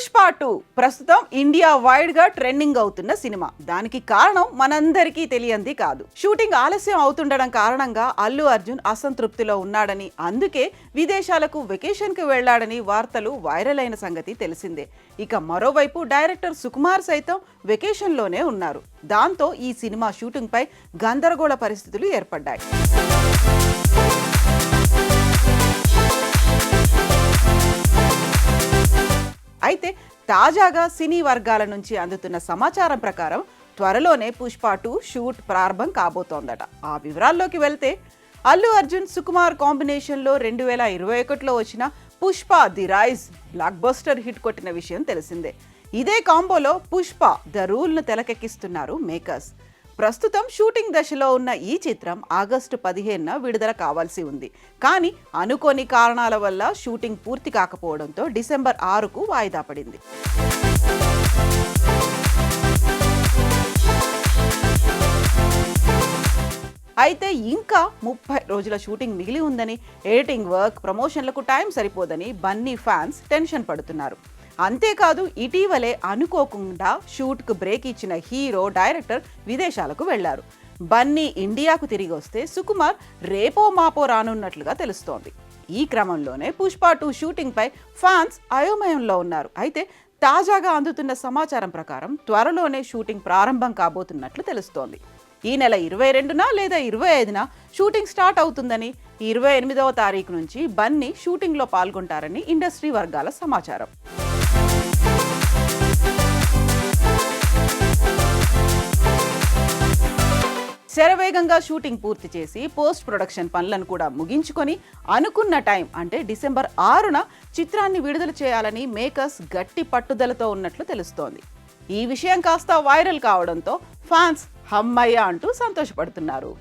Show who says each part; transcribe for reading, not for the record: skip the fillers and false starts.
Speaker 1: పుష్ప 2 ప్రస్తుతం India wide గా trending అవుతున్న సినిమా. దానికి కారణం మనందరికీ తెలియంది కాదు. షూటింగ్ ఆలస్యం అవుతుండడం కారణంగా అల్లు అర్జున్ అసంతృప్తిలో ఉన్నాడని, అందుకే విదేశాలకు వెకేషన్ కు వెళ్లాడని వార్తలు వైరల్ అయిన సంగతి తెలిసిందే. ఇక మరోవైపు డైరెక్టర్ సుకుమార్ సైతం వెకేషన్ లోనే ఉన్నారు. దాంతో ఈ సినిమా షూటింగ్ పై గందరగోళ పరిస్థితులు ఏర్పడ్డాయి. అయితే తాజాగా సినీ వర్గాల నుంచి అందుతున్న సమాచారం ప్రకారం త్వరలోనే పుష్ప 2 షూట్ ప్రారంభం కాబోతోందట. ఆ వివరాల్లోకి వెళ్తే అల్లు అర్జున్ సుకుమార్ కాంబినేషన్లో 2021లో వచ్చిన Pushpa the rise blockbuster hit కొట్టిన విషయం తెలిసిందే. ఇదే కాంబోలో పుష్ప ద రూల్ను తెరకెక్కిస్తున్నారు మేకర్స్. ప్రస్తుతం షూటింగ్ దశలో ఉన్న ఈ చిత్రం ఆగస్టు 15న విడుదల కావాల్సి ఉంది. కానీ అనుకోని కారణాల వల్ల షూటింగ్ పూర్తి కాకపోవడంతో డిసెంబర్ 6కు వాయిదా పడింది. అయితే ఇంకా 30 రోజుల షూటింగ్ మిగిలి ఉందని, ఎడిటింగ్ వర్క్, ప్రమోషన్లకు టైం సరిపోదని బన్నీ ఫ్యాన్స్ టెన్షన్ పడుతున్నారు. అంతేకాదు, ఇటీవలే అనుకోకుండా షూట్కు బ్రేక్ ఇచ్చిన హీరో, డైరెక్టర్ విదేశాలకు వెళ్లారు. బన్నీ ఇండియాకు తిరిగి వస్తే సుకుమార్ రేపో మాపో రానున్నట్లుగా తెలుస్తోంది. ఈ క్రమంలోనే పుష్ప 2 షూటింగ్ పై ఫ్యాన్స్ అయోమయంలో ఉన్నారు. అయితే తాజాగా అందుతున్న సమాచారం ప్రకారం త్వరలోనే షూటింగ్ ప్రారంభం కాబోతున్నట్లు తెలుస్తోంది. ఈ నెల 22న లేదా 25న షూటింగ్ స్టార్ట్ అవుతుందని, 28వ తారీఖు నుంచి బన్నీ షూటింగ్లో పాల్గొంటారని ఇండస్ట్రీ వర్గాల సమాచారం. శరవేగంగా షూటింగ్ పూర్తి చేసి పోస్ట్ ప్రొడక్షన్ పనులను కూడా ముగించుకొని అనుకున్న టైం అంటే డిసెంబర్ 6న చిత్రాన్ని విడుదల చేయాలని మేకర్స్ గట్టి పట్టుదలతో ఉన్నట్లు తెలుస్తోంది. ఈ విషయం కాస్త వైరల్ కావడంతో ఫ్యాన్స్ హమ్మయ్య అంటూ సంతోషపడుతున్నారు.